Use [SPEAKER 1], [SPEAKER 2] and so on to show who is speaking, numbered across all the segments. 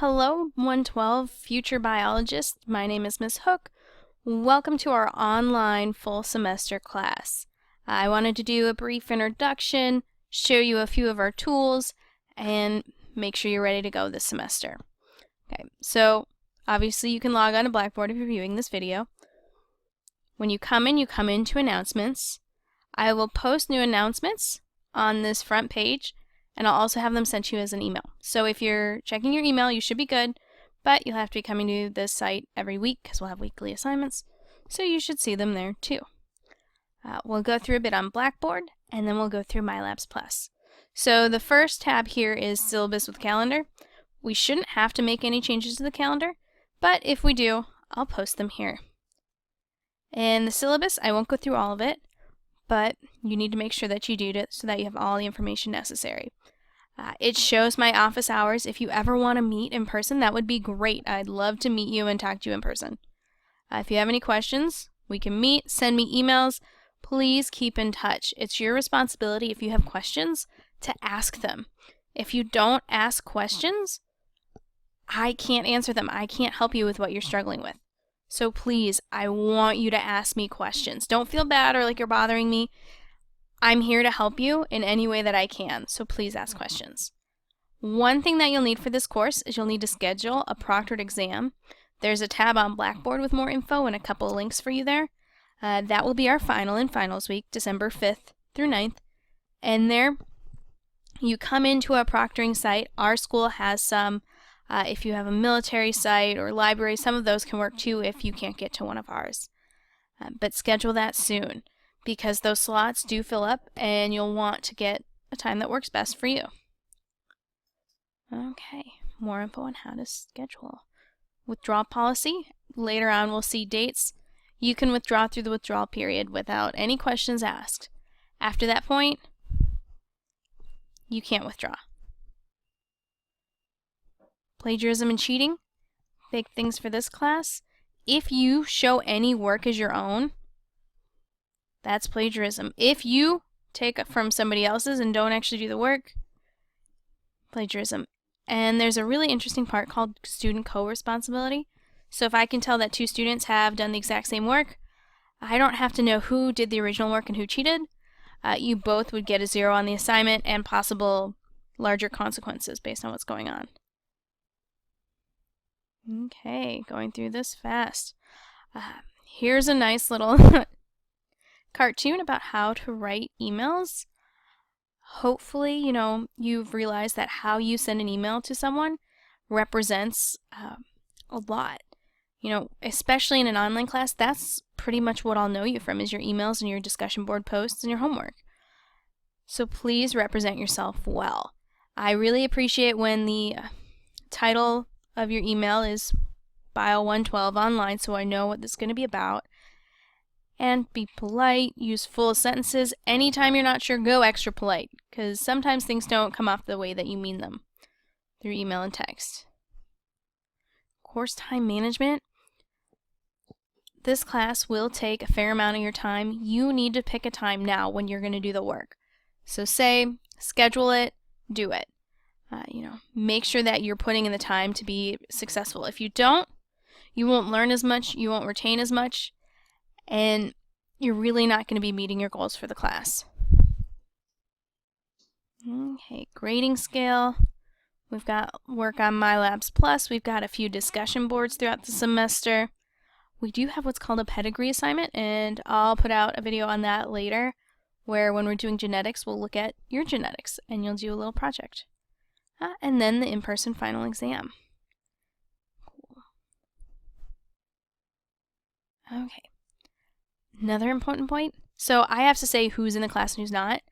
[SPEAKER 1] Hello, 112 future biologists. My name is M.Hook. Welcome to our online full semester class. I wanted to do a brief introduction, show you a few of our tools, and make sure you're ready to go this semester. Okay, so obviously you can log on to Blackboard if you're viewing this video. When you come into announcements. I will post new announcements on this front page, and I'll also have them sent to you as an email. So if you're checking your email, you should be good, but you'll have to be coming to this site every week because we'll have weekly assignments, so you should see them there too. We'll go through a bit on Blackboard, and then we'll go through Mylabs Plus. So the first tab here is Syllabus with Calendar. We shouldn't have to make any changes to the calendar, but if we do, I'll post them here. And the syllabus, I won't go through all of it, but you need to make sure that you do it so that you have all the information necessary. It shows my office hours. If you ever want to meet in person, that would be great. I'd love to meet you and talk to you in person. If you have any questions, we can meet, send me emails. Please keep in touch. It's your responsibility if you have questions to ask them. If you don't ask questions, I can't answer them. I can't help you with what you're struggling with. So please, I want you to ask me questions. Don't feel bad or like you're bothering me. I'm here to help you in any way that I can, so please ask questions. One thing that you'll need for this course is you'll need to schedule a proctored exam. There's a tab on Blackboard with more info and a couple of links for you there. That will be our final and finals week, December 5th through 9th. And there, you come into a proctoring site. Our school has some. If you have a military site or library, some of those can work too if you can't get to one of ours. But schedule that soon because those slots do fill up and you'll want to get a time that works best for you. Okay, more info on how to schedule. Withdrawal policy. Later on we'll see dates. You can withdraw through the withdrawal period without any questions asked. After that point, you can't withdraw. Plagiarism and cheating, big things for this class. If you show any work as your own, that's plagiarism. If you take it from somebody else's and don't actually do the work, plagiarism. And there's a really interesting part called student co-responsibility. So if I can tell that two students have done the exact same work, I don't have to know who did the original work and who cheated. You both would get a 0 on the assignment and possible larger consequences based on what's going on. Okay, going through this fast. Here's a nice little cartoon about how to write emails. Hopefully, you've realized that how you send an email to someone represents a lot. Especially in an online class, that's pretty much what I'll know you from is your emails and your discussion board posts and your homework. So please represent yourself well. I really appreciate when the title of your email is Bio 112 online, so I know what this is going to be about. And be polite, use full sentences. Anytime you're not sure, go extra polite, because sometimes things don't come off the way that you mean them through email and text. Course time management. This class will take a fair amount of your time. You need to pick a time now when you're going to do the work. So schedule it, do it. Make sure that you're putting in the time to be successful. If you don't, you won't learn as much, you won't retain as much, and you're really not going to be meeting your goals for the class. Okay, grading scale. We've got work on Mylabs Plus. We've got a few discussion boards throughout the semester. We do have what's called a pedigree assignment, and I'll put out a video on that later, where when we're doing genetics, we'll look at your genetics, and you'll do a little project. And then the in-person final exam. Cool. Okay. Another important point. So I have to say who's in the class and who's not.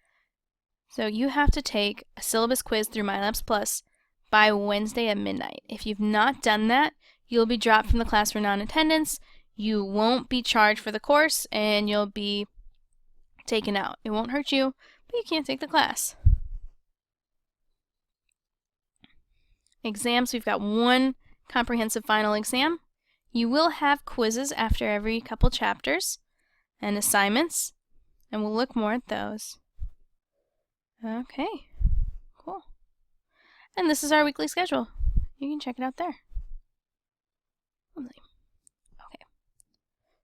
[SPEAKER 1] So you have to take a syllabus quiz through Mylabs Plus by Wednesday at midnight. If you've not done that, you'll be dropped from the class for non-attendance. You won't be charged for the course, and you'll be taken out. It won't hurt you, but you can't take the class. Exams, we've got one comprehensive final exam. You will have quizzes after every couple chapters and assignments, and we'll look more at those. Okay, cool. And this is our weekly schedule. you can check it out there. Okay.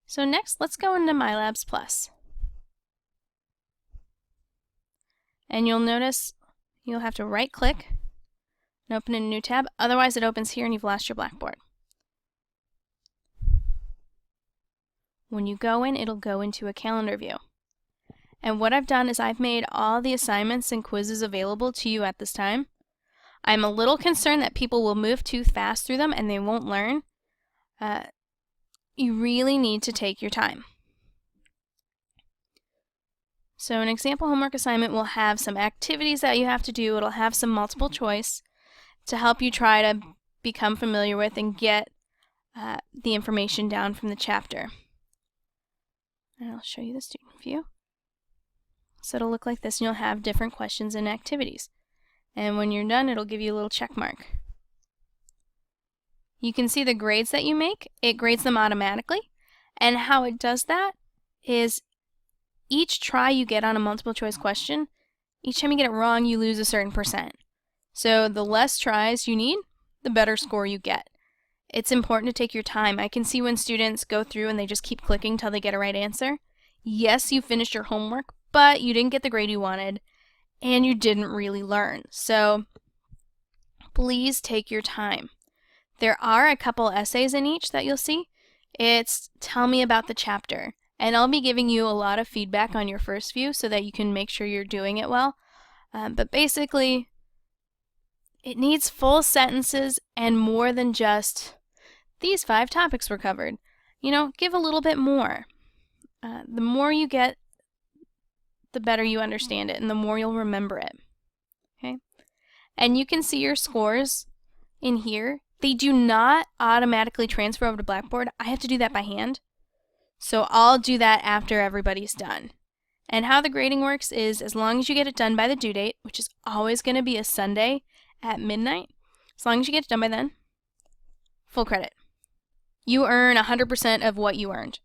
[SPEAKER 1] So next, let's go into Mylabs Plus. And you'll notice you'll have to right-click and open a new tab. Otherwise, it opens here and you've lost your Blackboard. When you go in, it'll go into a calendar view. And what I've done is I've made all the assignments and quizzes available to you at this time. I'm a little concerned that people will move too fast through them and they won't learn. You really need to take your time. So an example homework assignment will have some activities that you have to do. It'll have some multiple choice to help you try to become familiar with and get the information down from the chapter. And I'll show you the student view. So it'll look like this, and you'll have different questions and activities. And when you're done, it'll give you a little check mark. You can see the grades that you make. It grades them automatically. And how it does that is each try you get on a multiple choice question, each time you get it wrong, you lose a certain percent. So the less tries you need, the better score you get. It's important to take your time. I can see when students go through and they just keep clicking till they get a right answer. Yes, you finished your homework, but you didn't get the grade you wanted, and you didn't really learn. So please take your time. There are a couple essays in each that you'll see. It's tell me about the chapter. And I'll be giving you a lot of feedback on your first view so that you can make sure you're doing it well. But basically, it needs full sentences and more than just these 5 topics were covered. You know, give a little bit more. The more you get, the better you understand it and the more you'll remember it. Okay? And you can see your scores in here. They do not automatically transfer over to Blackboard. I have to do that by hand. So I'll do that after everybody's done. And how the grading works is as long as you get it done by the due date, which is always going to be a Sunday at midnight, as long as you get it done by then, full credit. You earn 100% of what you earned.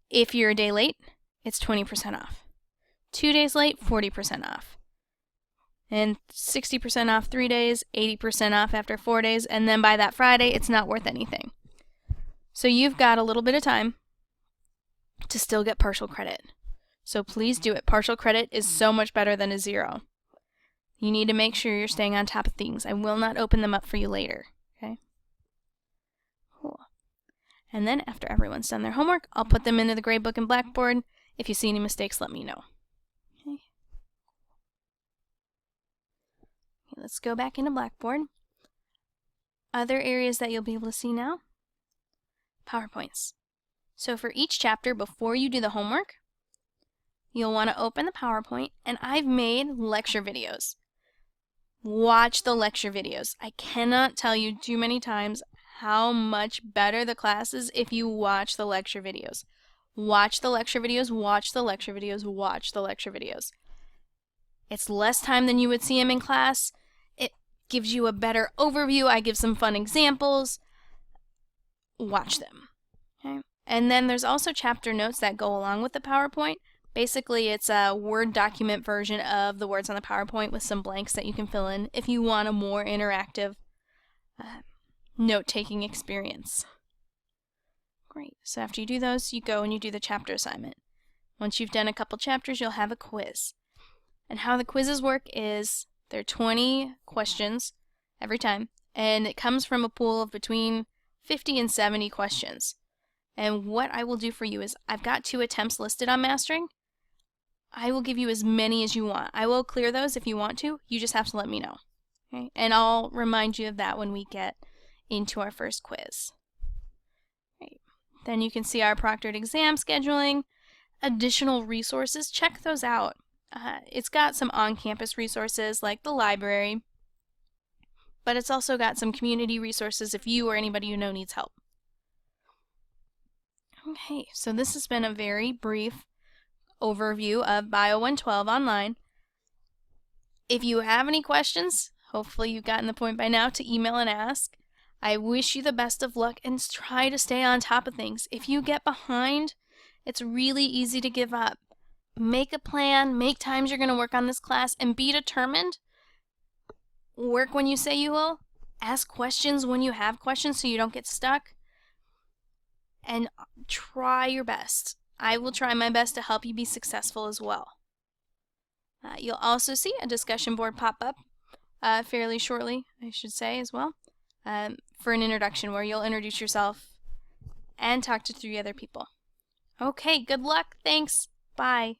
[SPEAKER 1] If you're a day late, it's 20% off. 2 days late, 40% off. And 60% off 3 days, 80% off after 4 days, and then by that Friday, it's not worth anything. So you've got a little bit of time to still get partial credit. So please do it. Partial credit is so much better than a 0. You need to make sure you're staying on top of things. I will not open them up for you later. Okay? Cool. And then after everyone's done their homework, I'll put them into the gradebook and Blackboard. If you see any mistakes, let me know. Okay. Let's go back into Blackboard. Other areas that you'll be able to see now. PowerPoints. So for each chapter, before you do the homework, you'll want to open the PowerPoint, and I've made lecture videos. Watch the lecture videos. I cannot tell you too many times how much better the class is if you watch the lecture videos. Watch the lecture videos, watch the lecture videos, watch the lecture videos. It's less time than you would see them in class. It gives you a better overview. I give some fun examples. Watch them. Okay? And then there's also chapter notes that go along with the PowerPoint. Basically, it's a Word document version of the words on the PowerPoint with some blanks that you can fill in if you want a more interactive note-taking experience. Great. So after you do those, you go and you do the chapter assignment. Once you've done a couple chapters, you'll have a quiz. And how the quizzes work is there are 20 questions every time, and it comes from a pool of between 50 and 70 questions. And what I will do for you is I've got 2 attempts listed on mastering. I will give you as many as you want. I will clear those if you want to. You just have to let me know. Okay? And I'll remind you of that when we get into our first quiz. Right. Then you can see our proctored exam scheduling, additional resources. Check those out. It's got some on-campus resources like the library, but it's also got some community resources if you or anybody you know needs help. Okay, so this has been a very brief overview of Bio 112 online. If you have any questions, hopefully you've gotten the point by now to email and ask. I wish you the best of luck and try to stay on top of things. If you get behind, it's really easy to give up. Make a plan, make times you're going to work on this class, and be determined. Work when you say you will, Ask questions when you have questions so you don't get stuck. And try your best. I will try my best to help you be successful as well. You'll also see a discussion board pop up fairly shortly, I should say, as well, for an introduction where you'll introduce yourself and talk to 3 other people. Okay, good luck. Thanks. Bye.